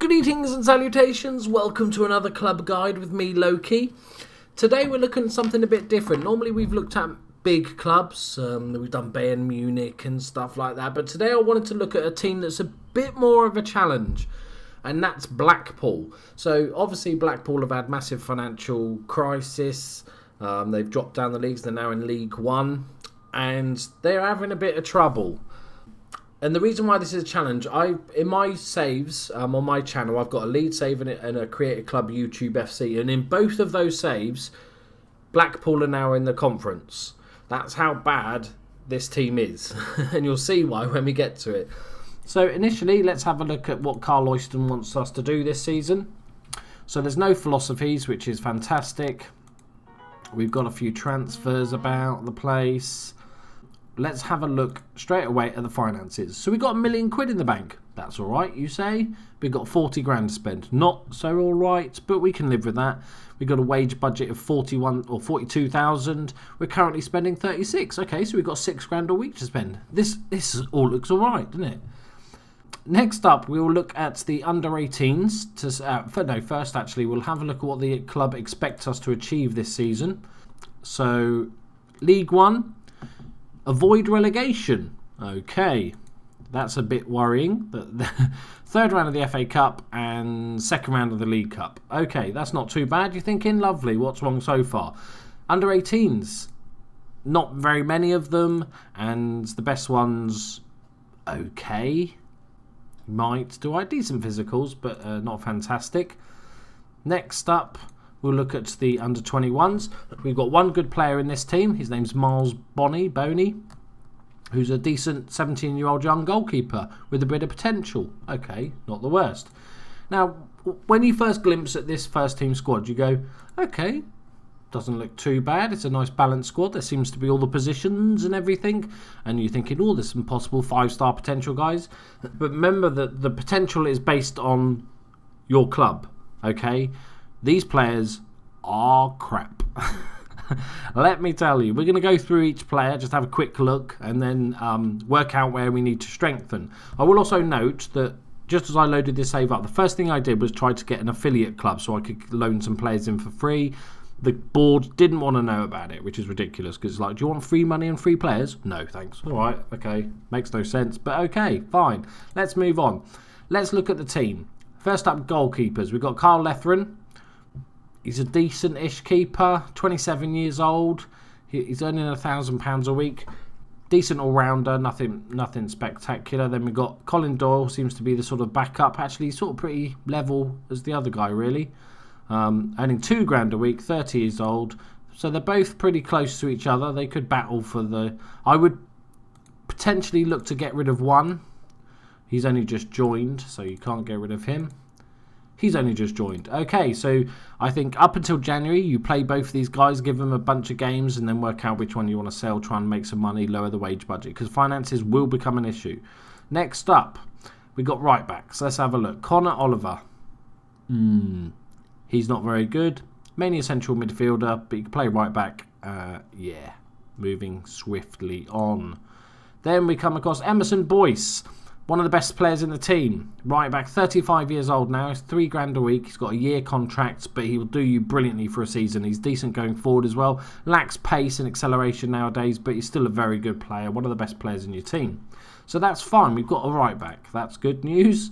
Greetings and salutations, welcome to another club guide with me, Loki. Today we're looking at something a bit different. Normally we've looked at big clubs, we've done Bayern Munich and stuff like that, but today I wanted to look at a team that's a bit more of a challenge, and that's Blackpool. So obviously Blackpool have had massive financial crisis, they've dropped down the leagues, they're now in League One, and they're having a bit of trouble. And the reason why this is a challenge, in my saves on my channel, I've got a lead save and a Create a Club YouTube FC. And in both of those saves, Blackpool are now in the conference. That's how bad this team is. And you'll see why when we get to it. So initially, let's have a look at what Carl Oyston wants us to do this season. So there's no philosophies, which is fantastic. We've got a few transfers about the place. Let's have a look straight away at the finances. So we've got £1 million in the bank. That's all right, you say. We've got 40 grand to spend. Not so all right, but we can live with that. We've got a wage budget of 42,000. We're currently spending 36. Okay, so we've got 6 grand a week to spend. This all looks all right, doesn't it? Next up, we will look at the under-18s. First, actually, we'll have a look at what the club expects us to achieve this season. So, League One. Avoid relegation. Okay, that's a bit worrying. The third round of the FA Cup and second round of the League Cup. Okay, that's not too bad. You're thinking, lovely, what's wrong so far? Under 18s, not very many of them, and the best ones, okay. Might do decent physicals, but not fantastic. Next up, we'll look at the under-21s. We've got one good player in this team. His name's Miles Boney, who's a decent 17-year-old young goalkeeper with a bit of potential. Okay, not the worst. Now, when you first glimpse at this first-team squad, you go, okay, doesn't look too bad. It's a nice balanced squad. There seems to be all the positions and everything. And you're thinking, oh, there's some possible 5-star potential guys. But remember that the potential is based on your club, okay? These players are crap. Let me tell you. We're going to go through each player, just have a quick look, and then work out where we need to strengthen. I will also note that just as I loaded this save up, the first thing I did was try to get an affiliate club so I could loan some players in for free. The board didn't want to know about it, which is ridiculous, because it's like, do you want free money and free players? No, thanks. All right, okay. Makes no sense, but okay, fine. Let's move on. Let's look at the team. First up, goalkeepers. We've got Carl Letheren. He's a decent-ish keeper, 27 years old. He's earning £1,000 a week. Decent all-rounder, nothing spectacular. Then we've got Colin Doyle, seems to be the sort of backup. Actually, he's sort of pretty level as the other guy, really. Earning £2 grand a week, 30 years old. So they're both pretty close to each other. They could battle for the... I would potentially look to get rid of one. He's only just joined, so you can't get rid of him. He's only just joined. Okay, so I think up until January, you play both of these guys, give them a bunch of games, and then work out which one you want to sell, try and make some money, lower the wage budget, because finances will become an issue. Next up, we got right backs. Let's have a look. Connor Oliver. He's not very good. Mainly a central midfielder, but you can play right back. Yeah, moving swiftly on. Then we come across Emerson Boyce. One of the best players in the team. Right back, 35 years old now. He's £3 grand a week. He's got a year contract, but he will do you brilliantly for a season. He's decent going forward as well. Lacks pace and acceleration nowadays, but he's still a very good player. One of the best players in your team. So that's fine. We've got a right back. That's good news.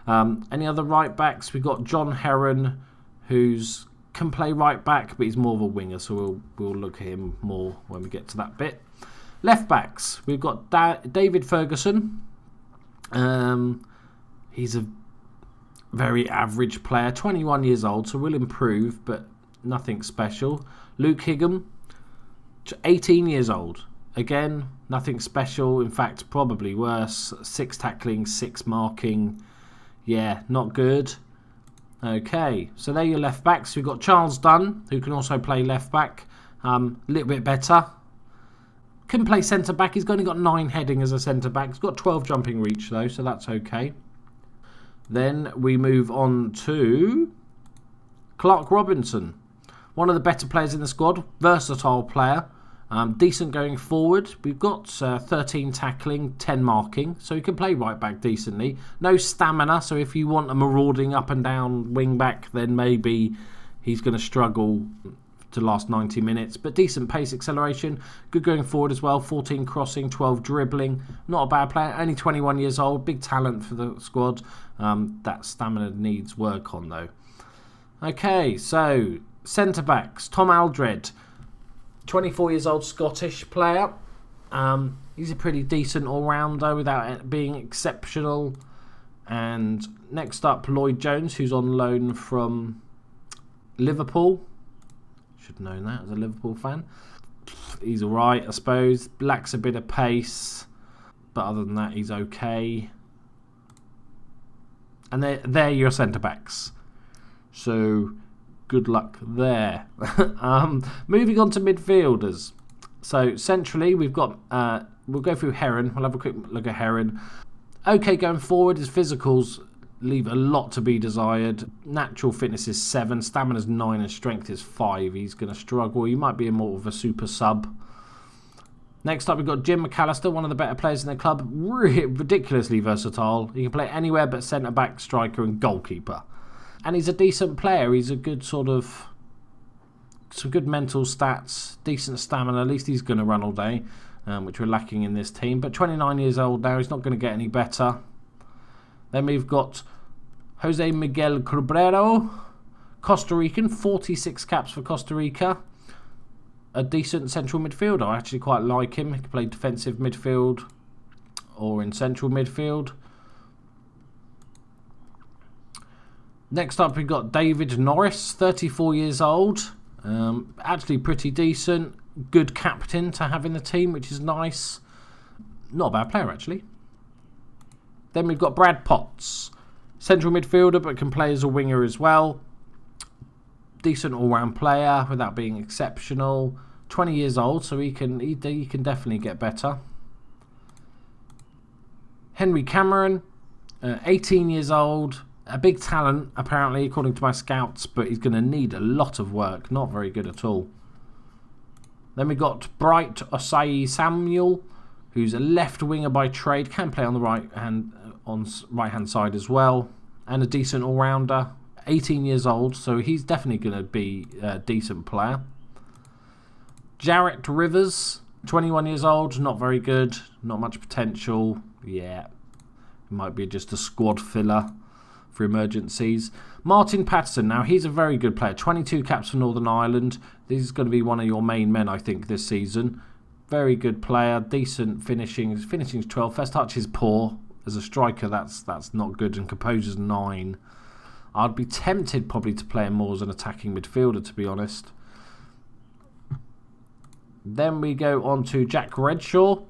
Any other right backs? We've got John Heron, who's can play right back, but he's more of a winger, so we'll look at him more when we get to that bit. Left backs. We've got David Ferguson. He's a very average player, 21 years old, so will improve, but nothing special. Luke Higham, 18 years old. Again, nothing special. In fact, probably worse. 6 tackling, 6 marking. Yeah, not good. Okay, so there are your left backs. We've got Charles Dunn, who can also play left back. A little bit better. Can play centre back. He's only got 9 heading as a centre back. He's got 12 jumping reach though, so that's okay. Then we move on to Clark Robinson, one of the better players in the squad, versatile player. Decent going forward. We've got 13 tackling, 10 marking, so he can play right back decently. No stamina, so if you want a marauding up and down wing back, then maybe he's going to struggle to last 90 minutes. But decent pace acceleration, good going forward as well. 14 crossing, 12 dribbling. Not a bad player. Only 21 years old. Big talent for the squad. That stamina needs work on though. Okay, so centre backs. Tom Aldred. 24 years old Scottish player. He's a pretty decent all-rounder without it being exceptional. And next up, Lloyd Jones, who's on loan from Liverpool. Should have known that as a Liverpool fan. He's alright, I suppose. Lacks a bit of pace. But other than that, he's okay. And they're your centre-backs. So good luck there. Moving on to midfielders. So centrally, we've got. We'll go through Heron. We'll have a quick look at Heron. Okay, going forward, his physicals leave a lot to be desired. Natural fitness is 7, stamina's 9, and strength is 5. He's going to struggle. He might be more of a super sub. Next up, we've got Jim McAllister, one of the better players in the club. Ridiculously versatile. He can play anywhere but centre back, striker, and goalkeeper. And he's a decent player. He's a good sort of... some good mental stats, decent stamina. At least he's going to run all day, which we're lacking in this team. But 29 years old now. He's not going to get any better. Then we've got Jose Miguel Cabrero, Costa Rican. 46 caps for Costa Rica. A decent central midfielder. I actually quite like him. He can play defensive midfield or in central midfield. Next up, we've got David Norris, 34 years old. Actually pretty decent. Good captain to have in the team, which is nice. Not a bad player, actually. Then we've got Brad Potts. Central midfielder, but can play as a winger as well. Decent all-round player without being exceptional. 20 years old, so he can definitely get better. Henry Cameron, 18 years old. A big talent, apparently, according to my scouts, but he's going to need a lot of work. Not very good at all. Then we got Bright Osai Samuel, who's a left winger by trade, can play on the right hand side as well, and a decent all rounder. 18 years old, so he's definitely going to be a decent player. Jarrett Rivers, 21 years old, not very good, not much potential. Yeah, might be just a squad filler for emergencies. Martin Patterson, now he's a very good player. 22 caps for Northern Ireland. This is going to be one of your main men, I think, this season. Very good player, decent finishing. Finishing's 12. First touch is poor. As a striker, that's not good. And composure's 9. I'd be tempted probably to play him more as an attacking midfielder, to be honest. Then we go on to Jack Redshaw.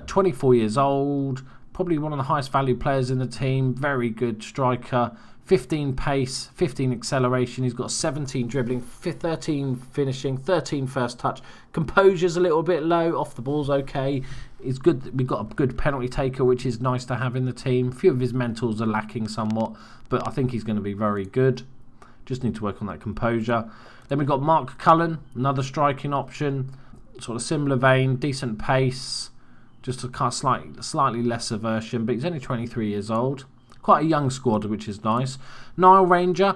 24 years old. Probably one of the highest value players in the team. Very good striker. 15 pace, 15 acceleration. He's got 17 dribbling, 13 finishing, 13 first touch. Composure's a little bit low. Off the ball's okay. It's good. We've got a good penalty taker, which is nice to have in the team. A few of his mentals are lacking somewhat, but I think he's going to be very good. Just need to work on that composure. Then we've got Mark Cullen, another striking option. Sort of similar vein, decent pace. Just a kind of slightly lesser version, but he's only 23 years old. Quite a young squad, which is nice. Niall Ranger,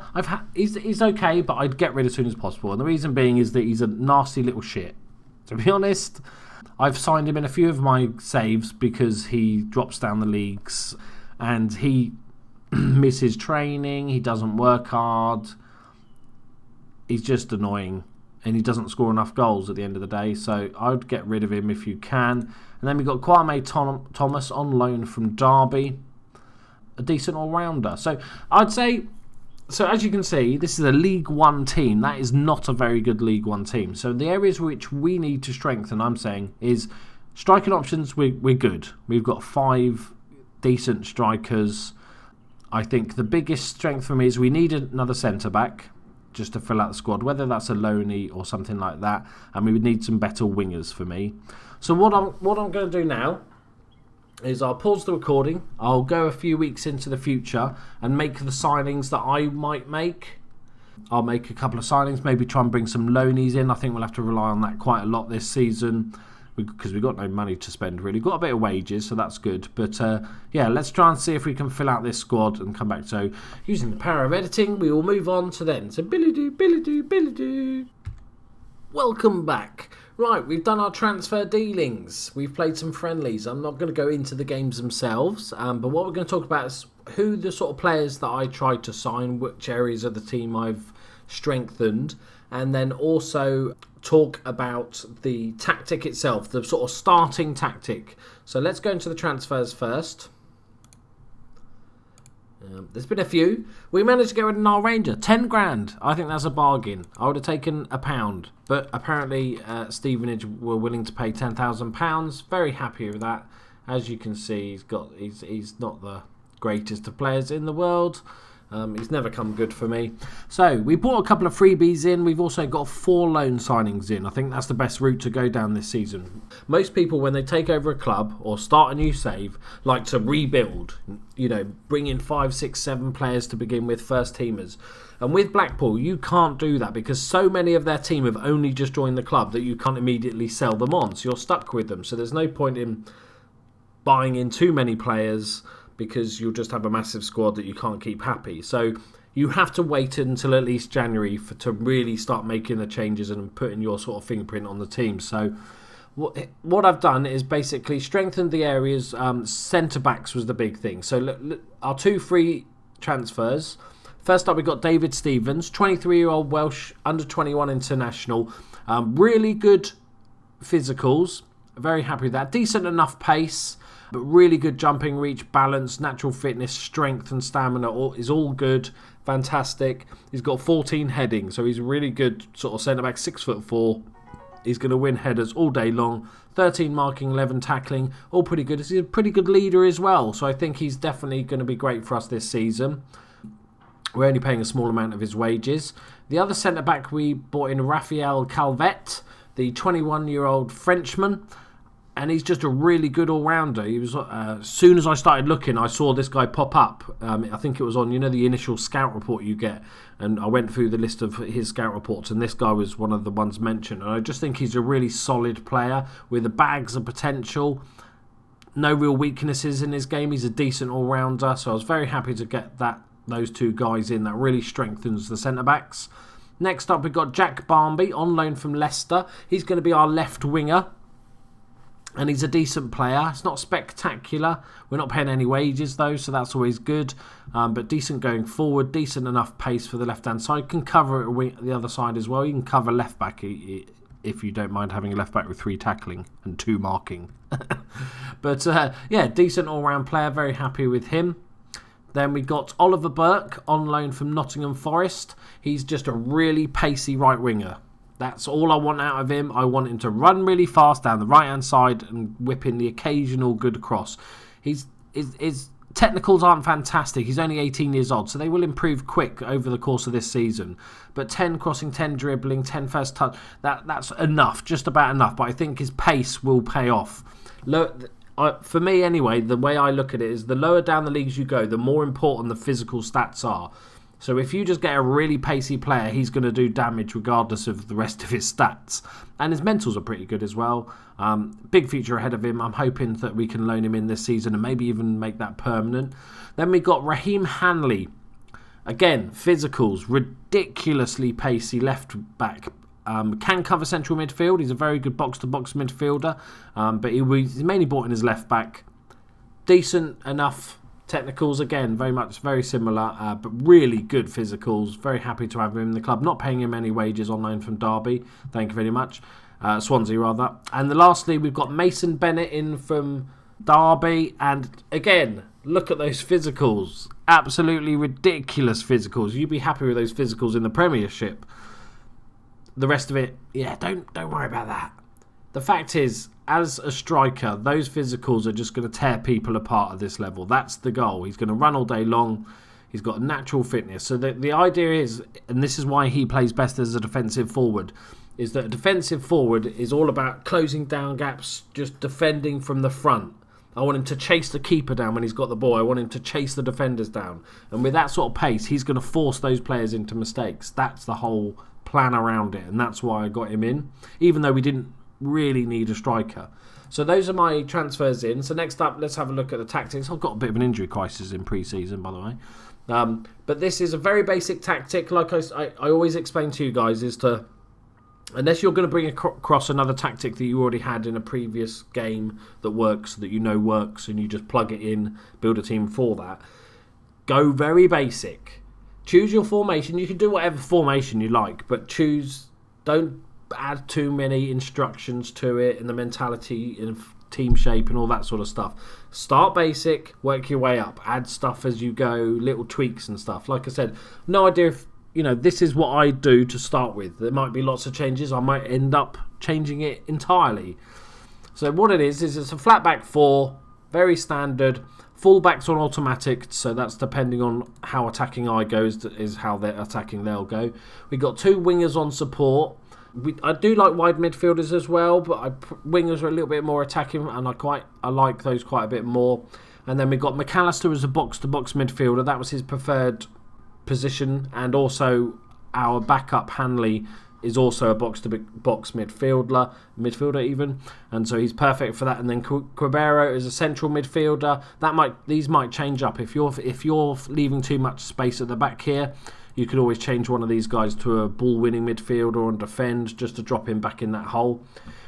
he's okay, but I'd get rid as soon as possible. And the reason being is that he's a nasty little shit. To be honest, I've signed him in a few of my saves because he drops down the leagues and he misses training. He doesn't work hard. He's just annoying. And he doesn't score enough goals at the end of the day. So I'd get rid of him if you can. And then we've got Kwame Thomas on loan from Derby. A decent all-rounder. So I'd say, so as you can see, this is a League One team. That is not a very good League One team. So the areas which we need to strengthen, I'm saying, is striking options, we're good. We've got 5 decent strikers. I think the biggest strength for me is we need another centre-back just to fill out the squad, whether that's a loanee or something like that. And we would need some better wingers for me. So what I'm going to do now is I'll pause the recording. I'll go a few weeks into the future and make the signings that I might make. I'll make a couple of signings, maybe try and bring some loanies in. I think we'll have to rely on that quite a lot this season because we've got no money to spend really. Got a bit of wages, so that's good. But yeah, let's try and see if we can fill out this squad and come back. So using the power of editing, we will move on to then. So Billy Doo. Welcome back. Right, we've done our transfer dealings. We've played some friendlies. I'm not going to go into the games themselves, but what we're going to talk about is who the sort of players that I tried to sign, which areas of the team I've strengthened, and then also talk about the tactic itself, the sort of starting tactic. So let's go into the transfers first. There's been a few. We managed to get rid of our Ranger. 10 grand. I think that's a bargain. I would have taken £1. But apparently Stevenage were willing to pay £10,000. Very happy with that. As you can see, he's not the greatest of players in the world. He's never come good for me. So we bought a couple of freebies in. We've also got 4 loan signings in. I think that's the best route to go down this season. Most people, when they take over a club or start a new save, like to rebuild. You know, bring in 5, 6, 7 players to begin with, first teamers. And with Blackpool, you can't do that because so many of their team have only just joined the club that you can't immediately sell them on. So you're stuck with them. So there's no point in buying in too many players, because you'll just have a massive squad that you can't keep happy. So you have to wait until at least January to really start making the changes and putting your sort of fingerprint on the team. So what I've done is basically strengthened the areas. Centre-backs was the big thing. So look, our 2 free transfers. First up, we got David Stevens, 23-year-old Welsh, under-21 international. Really good physicals. Very happy with that. Decent enough pace. But really good jumping reach, balance, natural fitness, strength and stamina is all good. Fantastic. He's got 14 heading, so he's a really good sort of centre-back, 6'4". He's going to win headers all day long. 13 marking, 11 tackling, all pretty good. He's a pretty good leader as well, so I think he's definitely going to be great for us this season. We're only paying a small amount of his wages. The other centre-back we bought in, Raphael Calvet, the 21-year-old Frenchman. And he's just a really good all-rounder. He was as soon as I started looking, I saw this guy pop up. I think it was on, the initial scout report you get. And I went through the list of his scout reports, and this guy was one of the ones mentioned. And I just think he's a really solid player with the bags of potential. No real weaknesses in his game. He's a decent all-rounder. So I was very happy to get those 2 guys in. That really strengthens the centre-backs. Next up, we've got Jack Barmby on loan from Leicester. He's going to be our left winger. And he's a decent player. It's not spectacular. We're not paying any wages though, so that's always good. But decent going forward, decent enough pace for the left-hand side. Can cover the other side as well. You can cover left-back if you don't mind having a left-back with 3 tackling and 2 marking. But yeah, decent all-round player. Very happy with him. Then we got Oliver Burke on loan from Nottingham Forest. He's just a really pacey right winger. That's all I want out of him. I want him to run really fast down the right-hand side and whip in the occasional good cross. His technicals aren't fantastic. He's only 18 years old, so they will improve quick over the course of this season. But 10 crossing, 10 dribbling, 10 first touch, that's enough, just about enough. But I think his pace will pay off. For me anyway, the way I look at it is the lower down the leagues you go, the more important the physical stats are. So if you just get a really pacey player, he's going to do damage regardless of the rest of his stats. And his mentals are pretty good as well. Big future ahead of him. I'm hoping that we can loan him in this season and maybe even make that permanent. Then we got Raheem Hanley. Again, physicals, ridiculously pacey left back. Can cover central midfield. He's a very good box-to-box midfielder. But he's mainly bought in his left back. Decent enough technicals, again, very similar, but really good physicals. Very happy to have him in the club. Not paying him any wages on loan from Derby. Thank you very much. Swansea, rather. And lastly, we've got Mason Bennett in from Derby. And again, look at those physicals. Absolutely ridiculous physicals. You'd be happy with those physicals in the Premiership. The rest of it, yeah, don't worry about that. The fact is, as a striker, those physicals are just going to tear people apart at this level. That's the goal. He's going to run all day long. He's got natural fitness. So the idea is, and this is why he plays best as a defensive forward, is that a defensive forward is all about closing down gaps, just defending from the front. I want him to chase the keeper down when he's got the ball. I want him to chase the defenders down. And with that sort of pace, he's going to force those players into mistakes. That's the whole plan around it, and that's why I got him in, even though we didn't really need a striker. So those are my transfers in. So next up, let's have a look at the tactics. I've got a bit of an injury crisis in pre-season, by the way. But this is a very basic tactic. Like I always explain to you guys, is to, unless you're going to bring across another tactic that you already had in a previous game that works, that you know works, and you just plug it in, build a team for that, go very basic. Choose your formation. You can do whatever formation you like, but don't add too many instructions to it and the mentality and team shape and all that sort of stuff. Start basic, work your way up, add stuff as you go, little tweaks and stuff. Like I said, no idea if, this is what I do to start with. There might be lots of changes. I might end up changing it entirely. So what it is it's a flat back 4, very standard. Fullbacks on automatic, so that's depending on how attacking I goes, is how they're attacking they'll go. We've got 2 wingers on support. I do like wide midfielders as well, but wingers are a little bit more attacking, and I like those quite a bit more. And then we've got McAllister as a box-to-box midfielder. That was his preferred position, and also our backup Hanley is also a box-to-box midfielder even, and so he's perfect for that. And then Quibero is a central midfielder. These might change up if you're leaving too much space at the back here. You could always change one of these guys to a ball-winning midfielder and defend, just to drop him back in that hole.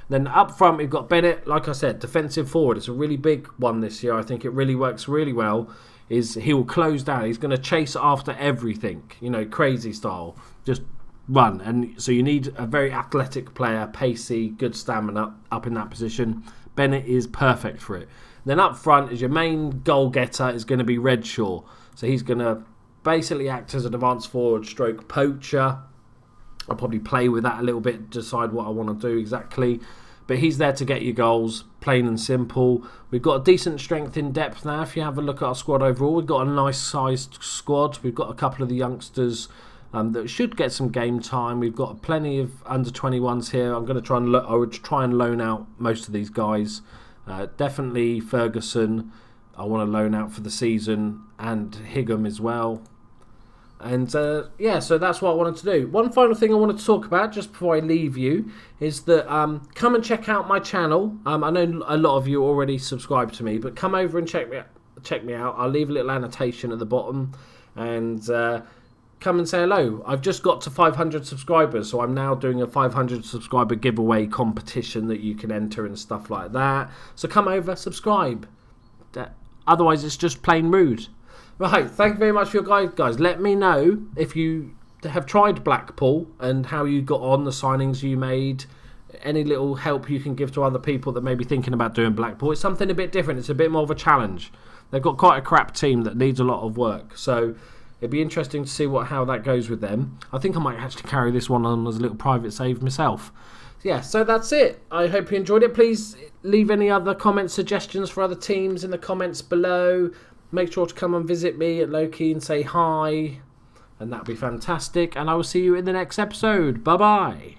Then up front, we've got Bennett. Like I said, defensive forward. It's a really big one this year. I think it really works really well. He will close down. He's going to chase after everything, crazy style. Just run. And so you need a very athletic player, pacey, good stamina up in that position. Bennett is perfect for it. Then up front is your main goal getter is going to be Redshaw. So he's going to basically act as an advanced forward stroke poacher. I'll probably play with that a little bit, decide what I want to do exactly. But he's there to get you goals, plain and simple. We've got a decent strength in depth now. If you have a look at our squad overall, we've got a nice sized squad. We've got a couple of the youngsters that should get some game time. We've got plenty of under 21s here. I would try and loan out most of these guys. Definitely Ferguson, I want to loan out for the season, and Higham as well. And so that's what I wanted to do. One final thing I wanted to talk about just before I leave you is that come and check out my channel. I know a lot of you already subscribe to me, but come over and check me out. I'll leave a little annotation at the bottom, and come and say hello. I've just got to 500 subscribers, so I'm now doing a 500 subscriber giveaway competition that you can enter and stuff like that. So come over, subscribe. Otherwise, it's just plain rude. Right, thank you very much for your guide, guys. Let me know if you have tried Blackpool and how you got on, the signings you made, any little help you can give to other people that may be thinking about doing Blackpool. It's something a bit different. It's a bit more of a challenge. They've got quite a crap team that needs a lot of work. So it'd be interesting to see how that goes with them. I think I might actually carry this one on as a little private save myself. Yeah, so that's it. I hope you enjoyed it. Please leave any other comments, suggestions for other teams in the comments below. Make sure to come and visit me at Loki and say hi, and that'd be fantastic. And I will see you in the next episode. Bye-bye.